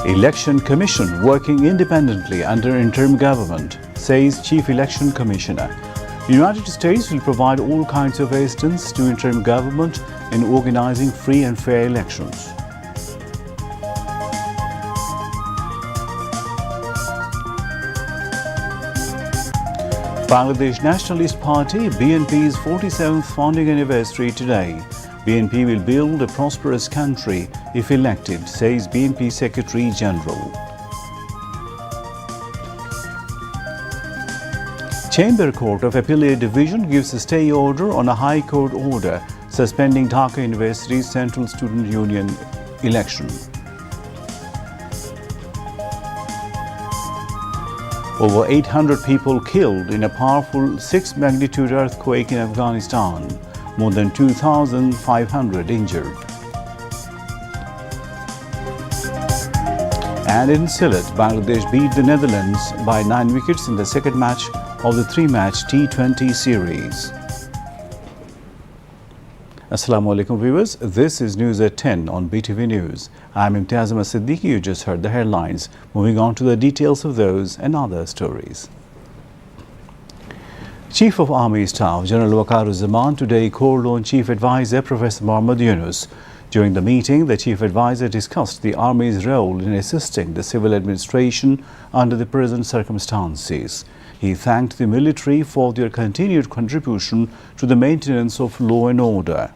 Election Commission working independently under interim government, says Chief Election Commissioner. The United States will provide all kinds of assistance to interim government in organizing free and fair elections. Bangladesh Nationalist Party BNP's 47th founding anniversary today. BNP will build a prosperous country if elected, says BNP Secretary General. Chamber Court of Appellate Division gives a stay order on a High Court order suspending Dhaka University's Central Student Union election. Over 800 people killed in a powerful 6-magnitude earthquake in Afghanistan. More than 2,500 injured. And in Sylhet, Bangladesh beat the Netherlands by 9 wickets in the second match of the 3-match T20 series. Assalamu alaikum viewers, this is News at 10 on BTV News. I'm Imtiaz Ahmed Siddiqui. You just heard the headlines. Moving on to the details of those and other stories. Chief of Army Staff General Waqar-uz-Zaman today called on Chief Advisor Professor Mohammad Yunus. During the meeting, the Chief Advisor discussed the Army's role in assisting the civil administration under the present circumstances. He thanked the military for their continued contribution to the maintenance of law and order.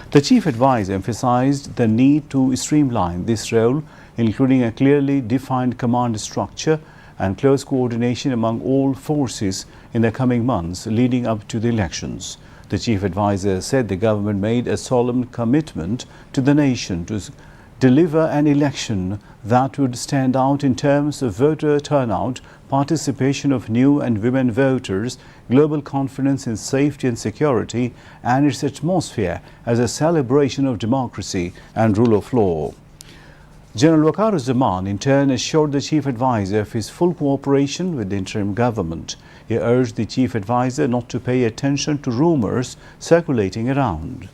The Chief Advisor emphasized the need to streamline this role, including a clearly defined command structure and close coordination among all forces in the coming months leading up to the elections. The Chief Advisor said the government made a solemn commitment to the nation to deliver an election that would stand out in terms of voter turnout, participation of new and women voters, global confidence in safety and security, and its atmosphere as a celebration of democracy and rule of law. General Waqar-uz-Zaman in turn assured the Chief Advisor of his full cooperation with the interim government. He urged the Chief Advisor not to pay attention to rumors circulating around.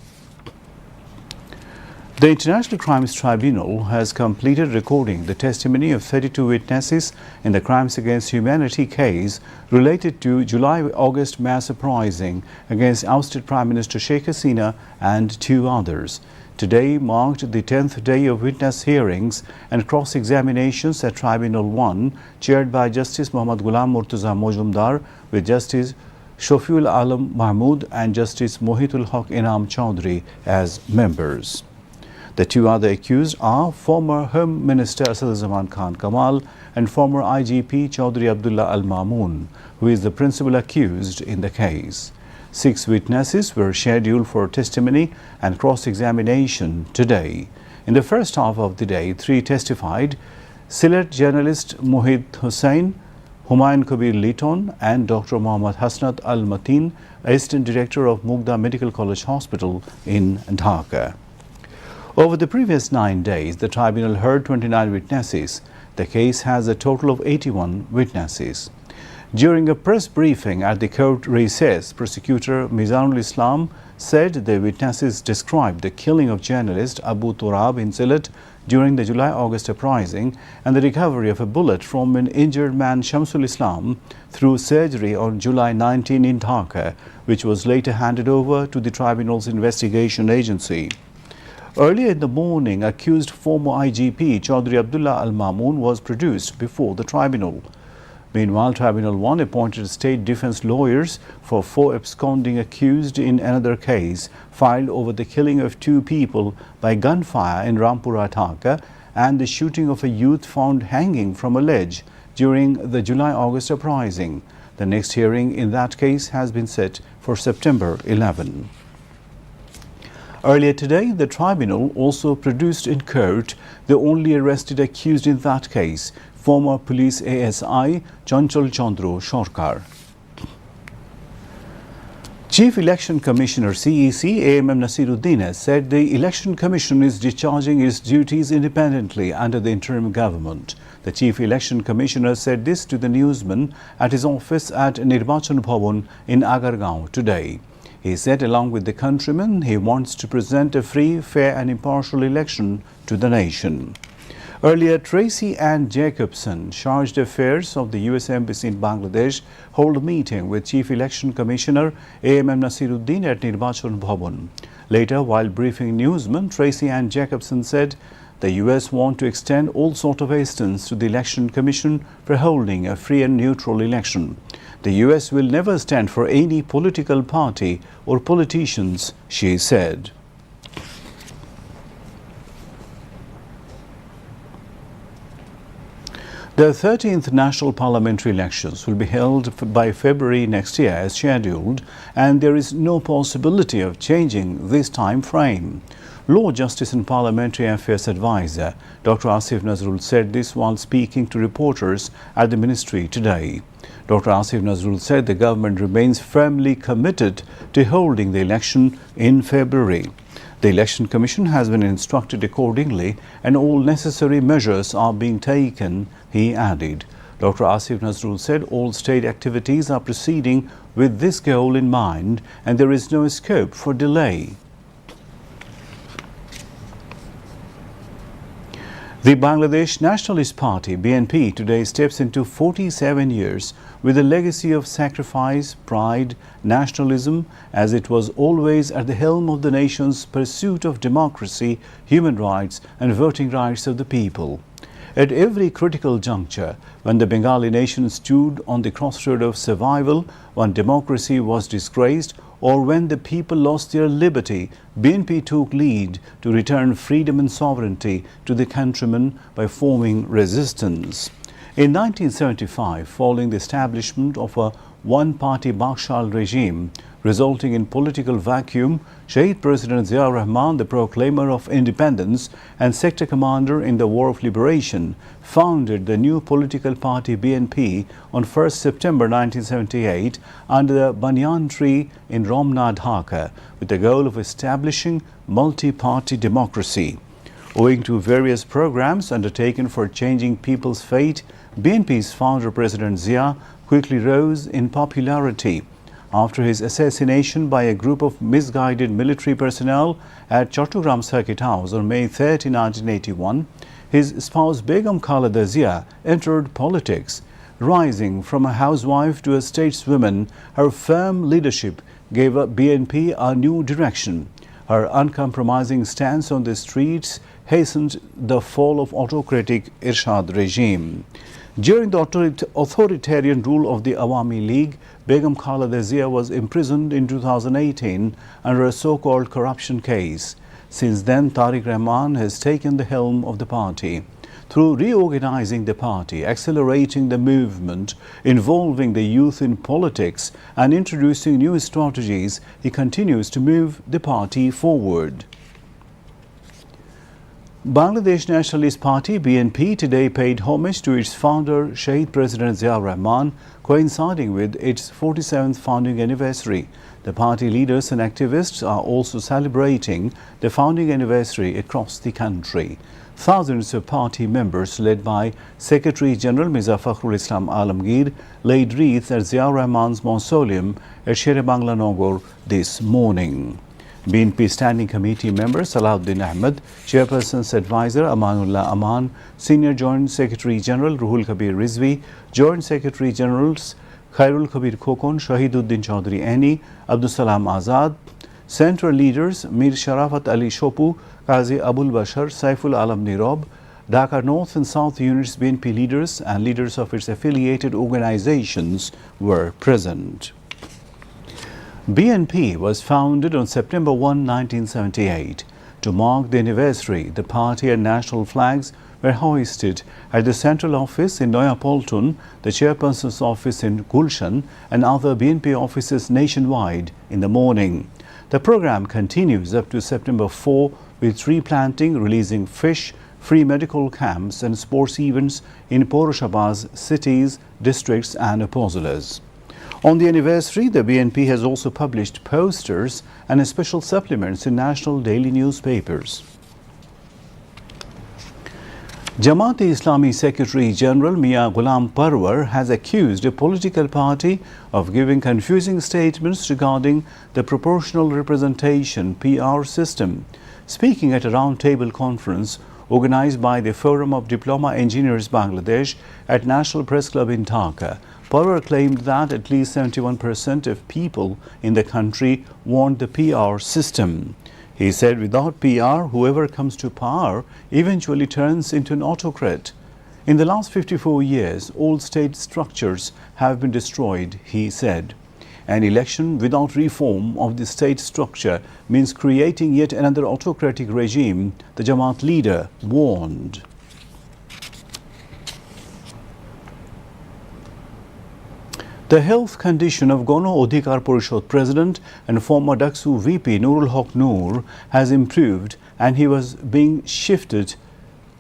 The International Crimes Tribunal has completed recording the testimony of 32 witnesses in the Crimes Against Humanity case related to July-August mass uprising against ousted Prime Minister Sheikh Hasina and 2 others. Today marked the 10th day of witness hearings and cross-examinations at Tribunal 1, chaired by Justice Muhammad Ghulam Murtaza Mojumdar, with Justice Shofiul Alam Mahmood and Justice Mohitul Haq Inam Chaudhry as members. The 2 other accused are former Home Minister Asaduzzaman Khan Kamal and former IGP Chaudhry Abdullah Al Mamoon, who is the principal accused in the case. 6 witnesses were scheduled for testimony and cross-examination today. In the first half of the day, 3 testified: Sylhet journalist Mohid Hussain, Humayun Kabir Liton, and Dr. Mohammad Hasnat Al Mateen, Assistant Director of Mugda Medical College Hospital in Dhaka. Over the previous 9 days, the tribunal heard 29 witnesses. The case has a total of 81 witnesses. During a press briefing at the court recess, prosecutor Mizanul Islam said the witnesses described the killing of journalist Abu Turab in Sylhet during the July-August uprising and the recovery of a bullet from an injured man Shamsul Islam through surgery on July 19 in Dhaka, which was later handed over to the tribunal's investigation agency. Earlier in the morning, accused former IGP Chaudhry Abdullah Al Mamoon was produced before the tribunal. Meanwhile, Tribunal 1 appointed state defense lawyers for 4 absconding accused in another case filed over the killing of 2 people by gunfire in Rampura, Dhaka, and the shooting of a youth found hanging from a ledge during the July-August uprising. The next hearing in that case has been set for September 11. Earlier today, the tribunal also produced in court the only arrested accused in that case, former police ASI Chanchal Chandra Sarkar. Chief Election Commissioner CEC AMM Nasiruddin has said the Election Commission is discharging its duties independently under the interim government. The Chief Election Commissioner said this to the newsmen at his office at Nirbachan Bhavan in Agargaon today. He said along with the countrymen, he wants to present a free, fair and impartial election to the nation. Earlier, Tracy Ann Jacobson, charge d'affaires of the U.S. Embassy in Bangladesh, held a meeting with Chief Election Commissioner A.M.M. Nasiruddin at Nirbachan Bhavan. Later, while briefing newsmen, Tracy Ann Jacobson said the U.S. want to extend all sort of assistance to the Election Commission for holding a free and neutral election. The U.S. will never stand for any political party or politicians, she said. The 13th national parliamentary elections will be held by February next year as scheduled, and there is no possibility of changing this time frame. Law, Justice and Parliamentary Affairs Advisor Dr. Asif Nazrul said this while speaking to reporters at the ministry today. Dr. Asif Nazrul said the government remains firmly committed to holding the election in February. The Election Commission has been instructed accordingly and all necessary measures are being taken, he added. Dr. Asif Nazrul said all state activities are proceeding with this goal in mind and there is no scope for delay. The Bangladesh Nationalist Party (BNP) today steps into 47 years with a legacy of sacrifice, pride, nationalism, as it was always at the helm of the nation's pursuit of democracy, human rights and voting rights of the people. At every critical juncture, when the Bengali nation stood on the crossroad of survival, when democracy was disgraced, or when the people lost their liberty, BNP took lead to return freedom and sovereignty to the countrymen by forming resistance. In 1975, following the establishment of a one-party Bakshal regime, resulting in political vacuum, Shahid President Zia Rahman, the proclaimer of independence and sector commander in the War of Liberation, founded the new political party BNP on 1st September 1978 under the banyan tree in Romna, Dhaka, with the goal of establishing multi-party democracy. Owing to various programs undertaken for changing people's fate, BNP's founder President Zia quickly rose in popularity. After his assassination by a group of misguided military personnel at Chattogram Circuit House on May 30, 1981, his spouse Begum Khaleda Zia entered politics. Rising from a housewife to a stateswoman, her firm leadership gave BNP a new direction. Her uncompromising stance on the streets hastened the fall of autocratic Irshad regime. During the authoritarian rule of the Awami League, Begum Khaleda Zia was imprisoned in 2018 under a so-called corruption case. Since then, Tariq Rahman has taken the helm of the party. Through reorganizing the party, accelerating the movement, involving the youth in politics, and introducing new strategies, he continues to move the party forward. Bangladesh Nationalist Party (BNP) today paid homage to its founder, Shahid President Zia Rahman, coinciding with its 47th founding anniversary. The party leaders and activists are also celebrating the founding anniversary across the country. Thousands of party members, led by Secretary General Mirza Fakhrul Islam Alamgir, laid wreaths at Zia Rahman's mausoleum at Sher-e-Bangla Nagar this morning. BNP Standing Committee member Salahuddin Ahmed, Chairperson's Advisor Amanullah Aman, Senior Joint Secretary General Ruhul Kabir Rizvi, Joint Secretary Generals Khairul Kabir Khokon, Shahiduddin Chaudhry Ani, Abdul Salam Azad, Central Leaders Mir Sharafat Ali Shopu, Qazi Abul Bashar, Saiful Alam Nirob, Dhaka North and South units BNP leaders and leaders of its affiliated organizations were present. BNP was founded on September 1, 1978. To mark the anniversary, the party and national flags were hoisted at the central office in Noya Polton, the chairperson's office in Gulshan, and other BNP offices nationwide in the morning. The program continues up to September 4 with tree planting, releasing fish, free medical camps and sports events in Poroshabaz cities, districts and upazilas. On the anniversary, the BNP has also published posters and special supplements in national daily newspapers. Jamaat-e-Islami Secretary General Mia Ghulam Parwar has accused a political party of giving confusing statements regarding the proportional representation (PR) system. Speaking at a roundtable conference organized by the Forum of Diploma Engineers Bangladesh at National Press Club in Dhaka. Parwar claimed that at least 71% of people in the country want the PR system. He said without PR, whoever comes to power eventually turns into an autocrat. In the last 54 years, all state structures have been destroyed, he said. An election without reform of the state structure means creating yet another autocratic regime, the Jamaat leader warned. The health condition of Gano Adhikar Porishod President and former Daksu VP Nurul Haq Noor has improved, and he was being shifted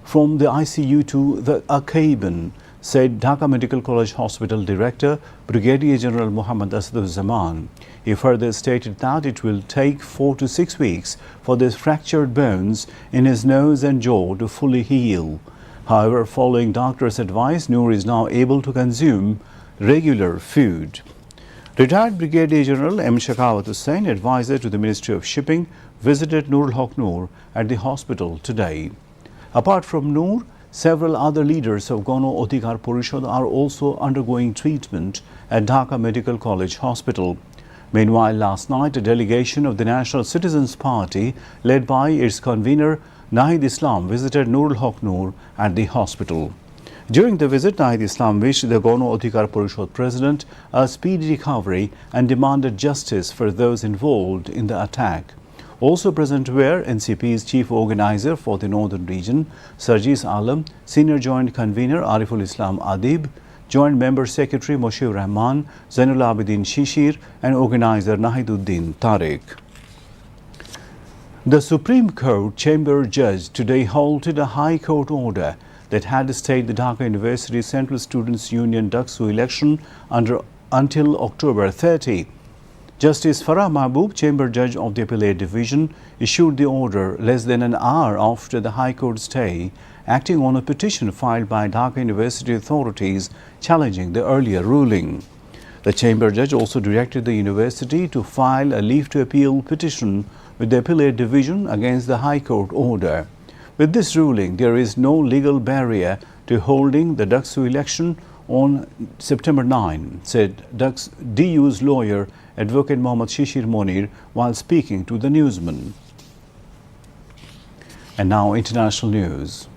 from the ICU to the cabin, said Dhaka Medical College Hospital Director Brigadier General Muhammad Asaduzzaman. He further stated that it will take 4 to 6 weeks for the fractured bones in his nose and jaw to fully heal. However, following doctor's advice, Noor is now able to consume regular food. Retired Brigadier General M. Shakawat Hussain, advisor to the Ministry of Shipping, visited Nurul Haq Noor at the hospital today. Apart from Noor, several other leaders of Gano Adhikar Porishod are also undergoing treatment at Dhaka Medical College Hospital. Meanwhile, last night, a delegation of the National Citizens Party, led by its convener Nahid Islam, visited Nurul Haq Noor at the hospital. During the visit, Nahid Islam wished the Gano Adhikar Porishod President a speedy recovery and demanded justice for those involved in the attack. Also present were NCP's Chief Organizer for the Northern Region, Sarjis Alam, Senior Joint Convener Ariful Islam Adib, Joint Member Secretary Moshir Rahman, Zainul Abidin Shishir, and Organizer Nahiduddin Tariq. The Supreme Court Chamber Judge today halted a High Court order that had stayed the Dhaka University Central Students' Union Daksu election until October 30. Justice Farah Mahbub, Chamber Judge of the Appellate Division, issued the order less than an hour after the High Court stay, acting on a petition filed by Dhaka University authorities challenging the earlier ruling. The Chamber Judge also directed the university to file a leave to appeal petition with the Appellate Division against the High Court order. With this ruling, there is no legal barrier to holding the Daksu election on September 9, said DU's lawyer, Advocate Mohammad Shishir Monir, while speaking to the newsman. And now international news.